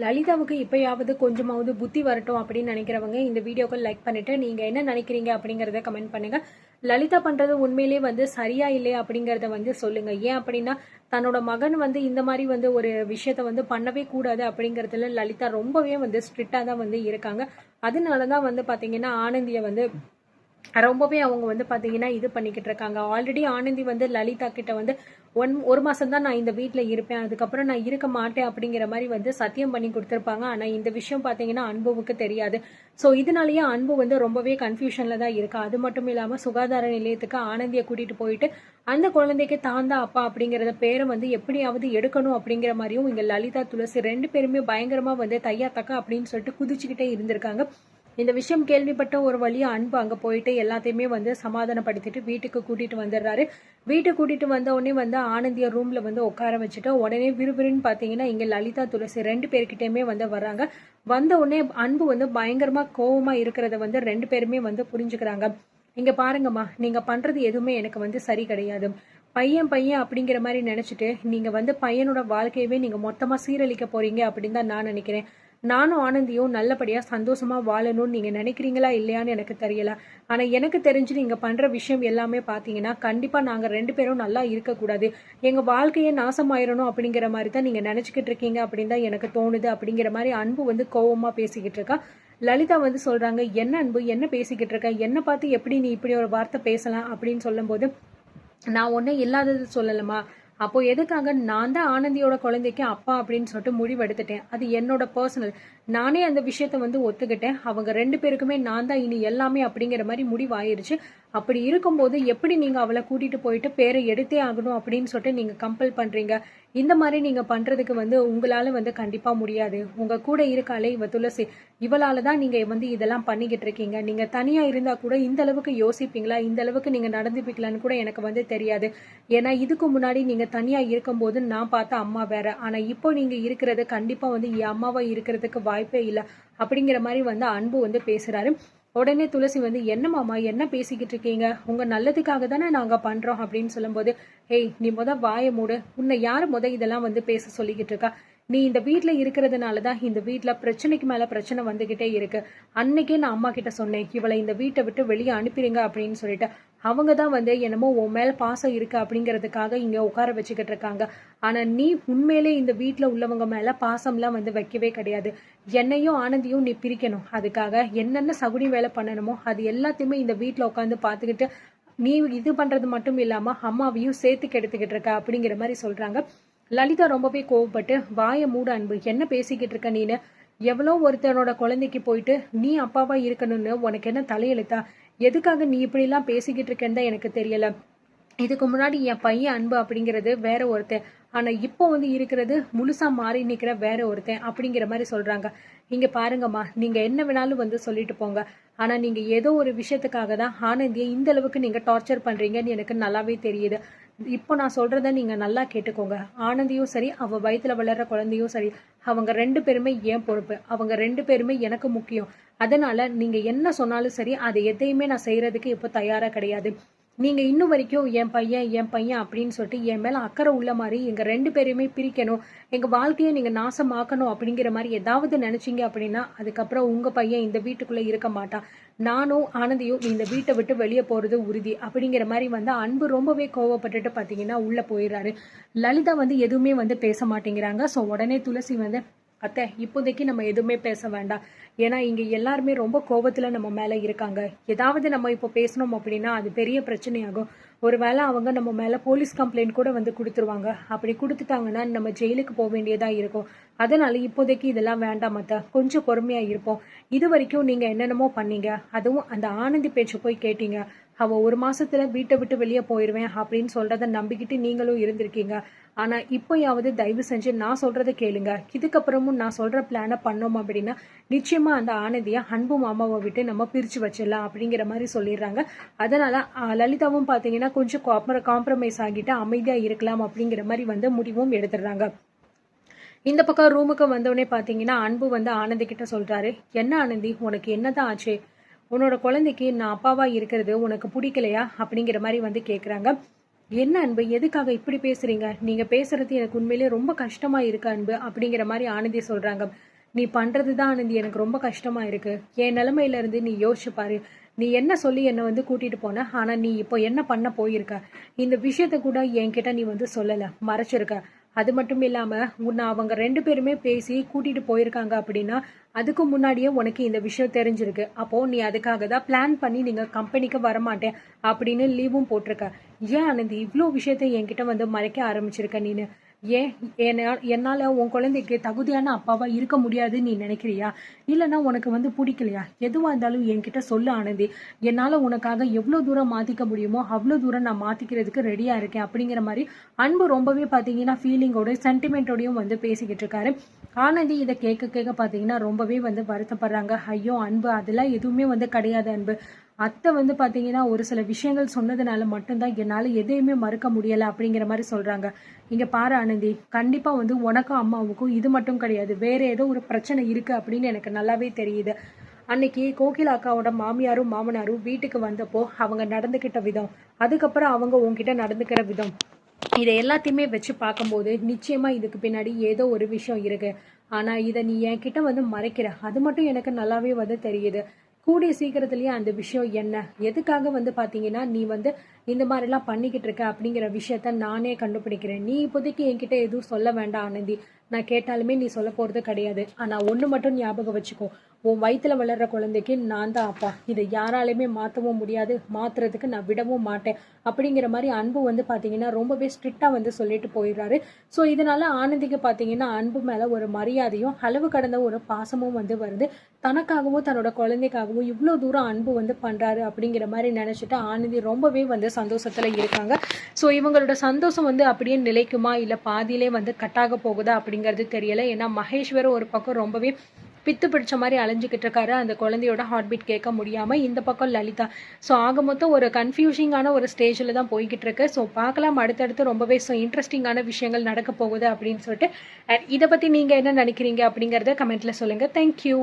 லலிதாவுக்கு இப்பயாவது கொஞ்சமாவது புத்தி வரட்டும் அப்படின்னு நினைக்கிறவங்க இந்த வீடியோக்கு லைக் பண்ணிட்டு நீங்க என்ன நினைக்கிறீங்க அப்படிங்கறத கமெண்ட் பண்ணுங்க. லலிதா பண்றது உண்மையிலேயே சரியா இல்லையா அப்படிங்கறத சொல்லுங்க. ஏன் அப்படின்னா தன்னோட மகன் இந்த மாதிரி ஒரு விஷயத்த பண்ணவே கூடாது அப்படிங்கறதுல லலிதா ரொம்பவே ஸ்ட்ரிக்டா தான் இருக்காங்க. அதனாலதான் பாத்தீங்கன்னா ஆனந்திய ரொம்பவே அவங்க பாத்தீங்கன்னா இது பண்ணிக்கிட்டு இருக்காங்க. ஆல்ரெடி ஆனந்தி லலிதா கிட்ட ஒரு மாசம் தான் நான் இந்த வீட்டுல இருப்பேன், அதுக்கப்புறம் நான் இருக்க மாட்டேன் அப்படிங்கிற மாதிரி சத்தியம் பண்ணி கொடுத்திருப்பாங்க. ஆனா இந்த விஷயம் பாத்தீங்கன்னா அன்புவுக்கு தெரியாது. சோ இதனாலயே அன்பு ரொம்பவே கன்ஃபியூஷன்ல தான் இருக்கா. அது மட்டும் இல்லாம சுகாதார நிலையத்துக்கு ஆனந்திய கூட்டிட்டு போயிட்டு அந்த குழந்தைக்கு தான் தான் அப்பா அப்படிங்கறத பேரை எப்படியாவது எடுக்கணும் அப்படிங்கிற மாதிரியும் இங்க லலிதா துளசி ரெண்டு பேருமே பயங்கரமா தையா தக்கா அப்படின்னு சொல்லிட்டு குதிச்சுக்கிட்டே இருந்திருக்காங்க. இந்த விஷயம் கேள்விப்பட்ட ஒரு வழியா அன்பு அங்க போயிட்டு எல்லாத்தையுமே சமாதானப்படுத்திட்டு வீட்டுக்கு கூட்டிட்டு வந்துடுறாரு. வீட்டுக்கு கூட்டிட்டு வந்த உடனே ஆனந்திய ரூம்ல உட்கார வச்சுட்டு உடனே விறுவிறுன்னு பாத்தீங்கன்னா இங்க லலிதா துளசி ரெண்டு பேர்கிட்டயுமே வர்றாங்க. வந்த உடனே அன்பு பயங்கரமா கோவமா இருக்கிறத ரெண்டு பேருமே புரிஞ்சுக்கிறாங்க. இங்க பாருங்கம்மா, நீங்க பண்றது எதுவுமே எனக்கு சரி கிடையாது. பையன் பையன் அப்படிங்கிற மாதிரி நினைச்சிட்டு நீங்க பையனோட வாழ்க்கையவே நீங்க மொத்தமா சீரழிக்க போறீங்க அப்படின்னு தான் நான் நினைக்கிறேன். நானும் ஆனந்தியும் நல்லபடியா சந்தோஷமா வாழணும்னு நீங்க நினைக்கிறீங்களா இல்லையான்னு எனக்கு தெரியல. ஆனா எனக்கு தெரிஞ்சு நீங்க பண்ற விஷயம் எல்லாமே பாத்தீங்கன்னா கண்டிப்பா நாங்க ரெண்டு பேரும் நல்லா இருக்கக்கூடாது, எங்க வாழ்க்கையே நாசமாயிரணும் அப்படிங்கிற மாதிரி தான் நீங்க நினைச்சுக்கிட்டு இருக்கீங்க அப்படின்னு தான் எனக்கு தோணுது அப்படிங்கிற மாதிரி அன்பு கோவமா பேசிக்கிட்டு இருக்கா. லலிதா சொல்றாங்க, என்ன அன்பு என்ன பேசிக்கிட்டு இருக்க, என்ன பார்த்து எப்படி நீ இப்படி ஒரு வார்த்தை பேசலாம் அப்படின்னு சொல்லும் போது, நான் ஒன்னும் இல்லாதது சொல்லலமா, அப்போ எதுக்காக நான் தான் ஆனந்தியோட குழந்தைக்கு அப்பா அப்படின்னு சொல்லிட்டு முடிவெடுத்துட்டேன். அது என்னோட பர்சனல். நானே அந்த விஷயத்த ஒத்துக்கிட்டேன். அவங்க ரெண்டு பேருக்குமே நான் தான் இனி எல்லாமே அப்படிங்கிற மாதிரி முடிவாயிருச்சு. அப்படி இருக்கும்போது எப்படி நீங்க அவளை கூட்டிட்டு போயிட்டு பேரை எடுத்தே ஆகணும் அப்படின்னு சொல்லிட்டு நீங்க கம்பல் பண்றீங்க? இந்த மாதிரி நீங்க பண்றதுக்கு உங்களால கண்டிப்பா முடியாது. உங்க கூட இருக்காளே இவ துளசி, இவளாலதான் நீங்க இதெல்லாம் பண்ணிக்கிட்டு இருக்கீங்க. நீங்க தனியா இருந்தா கூட இந்த அளவுக்கு யோசிப்பீங்களா, இந்த அளவுக்கு நீங்க நடந்துப்பீங்களான்னு கூட எனக்கு தெரியாது. ஏன்னா இதுக்கு முன்னாடி நீங்க தனியா இருக்கும்போது நான் பார்த்த அம்மா வேற, ஆனா இப்போ நீங்க இருக்கிறது கண்டிப்பா என் அம்மாவா இருக்கிறதுக்கு வாய்ப்பே இல்லை அப்படிங்கிற மாதிரி அன்பு பேசுறாரு. உடனே துளசி என்ன மாமா என்ன பேசிக்கிட்டு இருக்கீங்க, உங்க நல்லதுக்காக தானே நாங்க பண்றோம் அப்படின்னு சொல்லும்போது, ஹேய் நீ வாயை மூடு, உன்னை யாரு இதெல்லாம் பேச சொல்லிக்கிட்டு இருக்கா, நீ இந்த வீட்டுல இருக்கிறதுனாலதான் இந்த வீட்டுல பிரச்சனைக்கு மேல பிரச்சனை வந்துகிட்டே இருக்கு. அன்னைக்கே நான் அம்மா கிட்ட சொன்னேன் இவளை இந்த வீட்டை விட்டு வெளியே அனுப்பிடுங்க அப்படின்னு சொல்லிட்டு, அவங்க தான் என்னமோ உன் மேல பாசம் இருக்கு அப்படிங்கறதுக்காக இங்க உட்கார வச்சுக்கிட்டு இருக்காங்க. ஆனா நீ உண்மையிலே இந்த வீட்டுல உள்ளவங்க மேல பாசம்லாம் வைக்கவே கிடையாது. என்னையும் ஆனந்தியும் நீ பிரிக்கணும், அதுக்காக என்னென்ன சகுனி வேலை பண்ணணுமோ அது எல்லாத்தையுமே இந்த வீட்டுல உட்காந்து பாத்துக்கிட்டு நீ இது பண்றது மட்டும் இல்லாம அம்மாவையும் சேர்த்து கெடுத்துக்கிட்டு இருக்க அப்படிங்கிற மாதிரி சொல்றாங்க. லலிதா ரொம்பவே கோவப்பட்டு, வாய மூட அன்பு, என்ன பேசிக்கிட்டு இருக்க நீனு, எவ்வளோ ஒருத்தனோட குழந்தைக்கு போயிட்டு நீ அப்பாவா இருக்கணும்னு உனக்கு என்ன தலையெழுத்தா, எதுக்காக நீ இப்படி எல்லாம் பேசிக்கிட்டு இருக்கேன்னு தான் எனக்கு தெரியல. இதுக்கு முன்னாடி என் பையன் அன்பு அப்படிங்கிறது வேற ஒருத்தன், ஆனா இப்போ இருக்கிறது முழுசா மாறி நிக்கிற வேற ஒருத்தன் அப்படிங்கிற மாதிரி சொல்றாங்க. இங்க பாருங்கம்மா, நீங்க என்ன வேணாலும் சொல்லிட்டு போங்க, ஆனா நீங்க ஏதோ ஒரு விஷயத்துக்காக தான் ஆனந்தியை இந்த அளவுக்கு நீங்க டார்ச்சர் பண்றீங்கன்னு எனக்கு நல்லாவே தெரியுது. இப்போ நான் சொல்றத நீங்க நல்லா கேட்டுக்கோங்க. ஆனந்தியும் சரி, அவ வயித்துல வளர்ற குழந்தையும் சரி, அவங்க ரெண்டு பேருமே ஏன் பொறுப்பு, அவங்க ரெண்டு பேருமே எனக்கு முக்கியம். அதனால நீங்க என்ன சொன்னாலும் சரி, அதை எதையுமே நான் செய்யறதுக்கு இப்போ தயாரா கிடையாது. நீங்க இன்னும் வரைக்கும் என் பையன் என் பையன் அப்படின்னு சொல்லிட்டு என் மேல அக்கறை உள்ள மாதிரி எங்க ரெண்டு பேரையுமே பிரிக்கணும், எங்க வாழ்க்கையை நீங்க நாசமாக்கணும் அப்படிங்கிற மாதிரி ஏதாவது நினைச்சீங்க அப்படின்னா அதுக்கப்புறம் உங்க பையன் இந்த வீட்டுக்குள்ள இருக்க மாட்டான். நானும் ஆனந்தியும் இந்த வீட்டை விட்டு வெளியே போறது உறுதி அப்படிங்கிற மாதிரி அன்பு ரொம்பவே கோவப்பட்டுட்டு பாத்தீங்கன்னா உள்ள போயிடுறாரு. லலிதா எதுவுமே பேச மாட்டேங்கிறாங்க. சோ உடனே துளசி அத்தை இப்போதைக்கு நம்ம எதுவுமே பேச வேண்டாம், ஏன்னா இங்க எல்லாருமே ரொம்ப கோபத்துல நம்ம மேல இருக்காங்க. ஏதாவது நம்ம இப்போ பேசணும் அப்படின்னா அது பெரிய பிரச்சனையாகும். ஒருவேளை அவங்க நம்ம மேல போலீஸ் கம்ப்ளைண்ட் கூட கொடுத்துருவாங்க. அப்படி கொடுத்துட்டாங்கன்னா நம்ம ஜெயிலுக்கு போக வேண்டியதா இருக்கும். அதனால இப்போதைக்கு இதெல்லாம் வேண்டாம் அத்தை, கொஞ்சம் பொறுமையா இருப்போம். இது வரைக்கும் நீங்க என்னென்னமோ பண்ணீங்க, அதுவும் அந்த ஆனந்தி பேச்சு போய் கேட்டீங்க. அவ ஒரு மாசத்துல வீட்டை விட்டு வெளியே போயிருவேன் அப்படின்னு சொல்றத நம்பிக்கிட்டு நீங்களும் இருந்திருக்கீங்க. ஆனா இப்போயாவது தயவு செஞ்சு நான் சொல்றதை கேளுங்க. இதுக்கப்புறமும் நான் சொல்ற பிளான பண்ணோம் அப்படின்னா நிச்சயமா அந்த ஆனந்திய அன்பு மாமாவை விட்டு நம்ம பிரிச்சு வச்சிடலாம் அப்படிங்கிற மாதிரி சொல்லிடுறாங்க. அதனால லலிதாவும் பாத்தீங்கன்னா கொஞ்சம் காம்ப்ரமைஸ் ஆகிட்டு அமைதியா இருக்கலாம் அப்படிங்கிற மாதிரி முடிவும் எடுத்துடுறாங்க. இந்த பக்கம் ரூமுக்கு வந்தவொடனே பாத்தீங்கன்னா அன்பு ஆனந்தி கிட்ட சொல்றாரு, என்ன ஆனந்தி உனக்கு என்னதான் ஆச்சு, உன்னோட குழந்தைக்கு நான் அப்பாவா இருக்கிறது உனக்கு பிடிக்கலையா அப்படிங்கிற மாதிரி கேக்குறாங்க. என்ன அன்பு, எதுக்காக இப்படி பேசுறீங்க? நீங்க பேசுறது எனக்கு உண்மையிலேயே ரொம்ப கஷ்டமா இருக்கு அன்பு அப்படிங்கிற மாதிரி ஆனந்தி சொல்றாங்க. நீ பண்றது தான் ஆனந்தி எனக்கு ரொம்ப கஷ்டமா இருக்கு. என் நிலைமையில இருந்து நீ யோசிச்சு பாரு. நீ என்ன சொல்லி என்னை வந்து கூட்டிட்டு போன, ஆனா நீ இப்போ என்ன பண்ண போயிருக்க? இந்த விஷயத்த கூட என்கிட்ட நீ வந்து சொல்லல, மறைச்சிருக்க. அது மட்டும் இல்லாம உன்னை அவங்க 2 பேருமே பேசி கூட்டிட்டு போயிருக்காங்க அப்படின்னா அதுக்கு முன்னாடியே உனக்கு இந்த விஷயம் தெரிஞ்சிருக்கு. அப்போ நீ அதுக்காக தான் பிளான் பண்ணி நீங்க கம்பெனிக்கு வரமாட்டேன் அப்படின்னு லீவும் போட்டிருக்க. ஏன் ஆனந்தி இவ்ளோ விஷயத்த என்கிட்ட வந்து மறைக்க ஆரம்பிச்சிருக்க நீனு? ஏன் என்னால உன் குழந்தைக்கு தகுதியான அப்பாவா இருக்க முடியாதுன்னு நீ நினைக்கிறியா? இல்லைன்னா உனக்கு வந்து பிடிக்கலையா? எதுவா இருந்தாலும் என்கிட்ட சொல்லு ஆனந்தி. என்னால உனக்காக எவ்வளோ தூரம் மாத்திக்க முடியுமோ அவ்வளோ தூரம் நான் மாத்திக்கிறதுக்கு ரெடியா இருக்கேன் அப்படிங்கிற மாதிரி அன்பு ரொம்பவே பாத்தீங்கன்னா ஃபீலிங்கோட சென்டிமெண்டோடையும் வந்து பேசிக்கிட்டு இருக்காரு. ஆனந்தி இதை கேட்க கேட்க பாத்தீங்கன்னா ரொம்பவே வந்து வருத்தப்படுறாங்க. ஐயோ அன்பு, அதெல்லாம் எதுவுமே வந்து கிடையாது அன்பு. அத்தை வந்து பாத்தீங்கன்னா ஒரு சில விஷயங்கள் சொன்னதுனால மட்டும்தான் என்னால எதையுமே மறுக்க முடியல அப்படிங்கிற மாதிரி சொல்றாங்க. இங்க பாரு ஆனந்தி, கண்டிப்பா வந்து உனக்கும் அம்மாவுக்கும் இது மட்டும் கிடையாது, வேற ஏதோ ஒரு பிரச்சனை இருக்கு அப்படின்னு எனக்கு நல்லாவே தெரியுது. அன்னைக்கு கோகிலா அக்காவோட மாமியாரும் மாமனாரும் வீட்டுக்கு வந்தப்போ அவங்க நடந்துகிட்ட விதம், அதுக்கப்புறம் அவங்க உன்கிட்ட நடந்துக்கிற விதம், இதை எல்லாத்தையுமே வச்சு பார்க்கும்போது நிச்சயமா இதுக்கு பின்னாடி ஏதோ ஒரு விஷயம் இருக்கு. ஆனா இதை நீ என்கிட்ட வந்து மறைக்கிற, அது மட்டும் எனக்கு நல்லாவே வந்து தெரியுது. கூடிய சீக்கிரத்திலேயே அந்த விஷயம் என்ன, எதுக்காக வந்து பாத்தீங்கன்னா நீ வந்து இந்த மாதிரிலாம் பண்ணிக்கிட்டு இருக்க அப்படிங்கிற விஷயத்த நானே கண்டுபிடிக்கிறேன். நீ இப்போதைக்கு என்கிட்ட எதுவும் சொல்ல வேண்டாம் ஆனந்தி. நான் கேட்டாலுமே நீ சொல்ல போறது கிடையாது. ஆனா ஒண்ணு மட்டும் ஞாபகம் வச்சுக்கோ, உன் வயித்துல வளர்ற குழந்தைக்கு நான் தான் அப்பா. இதை யாராலையுமே மாற்றவும் முடியாது, மாத்துறதுக்கு நான் விடவும் மாட்டேன் அப்படிங்கிற மாதிரி அன்பு வந்து பாத்தீங்கன்னா ரொம்பவே ஸ்ட்ரிக்டா வந்து சொல்லிட்டு போயிடுறாரு. ஸோ இதனால ஆனந்திக்கு பாத்தீங்கன்னா அன்பு மேல ஒரு மரியாதையும் அளவு கடந்த ஒரு பாசமும் வந்து வருது. தனக்காகவும் தன்னோட குழந்தைக்காகவும் இவ்வளோ தூரம் அன்பு வந்து பண்றாரு அப்படிங்கிற மாதிரி நினைச்சிட்டு ஆனந்தி ரொம்பவே வந்து சந்தோஷத்துல இருக்காங்க. ஸோ இவங்களோட சந்தோஷம் வந்து அப்படியே நிலைக்குமா இல்லை பாதியிலே வந்து கட்டாக போகுதா அப்படிங்கிறது தெரியல. ஏன்னா மகேஸ்வரம் ஒரு பக்கம் ரொம்பவே பித்து பிடிச்ச மாதிரி அலைஞ்சிக்கிட்டு இருக்காரு, அந்த குழந்தையோட ஹார்ட் பீட் கேட்க முடியாம. இந்த பக்கம் லலிதா. ஸோ ஆக மொத்தம் ஒரு கன்ஃபியூஷிங்கான ஒரு ஸ்டேஜில் தான் போய்கிட்டு இருக்கு. ஸோ பார்க்கலாம் அடுத்தடுத்து ரொம்பவே இன்ட்ரெஸ்டிங்கான விஷயங்கள் நடக்க போகுது அப்படின்னு சொல்லிட்டு. அண்ட் இதை பற்றி நீங்கள் என்ன நினைக்கிறீங்க அப்படிங்கிறத கமெண்ட்ல சொல்லுங்கள். தேங்க்யூ.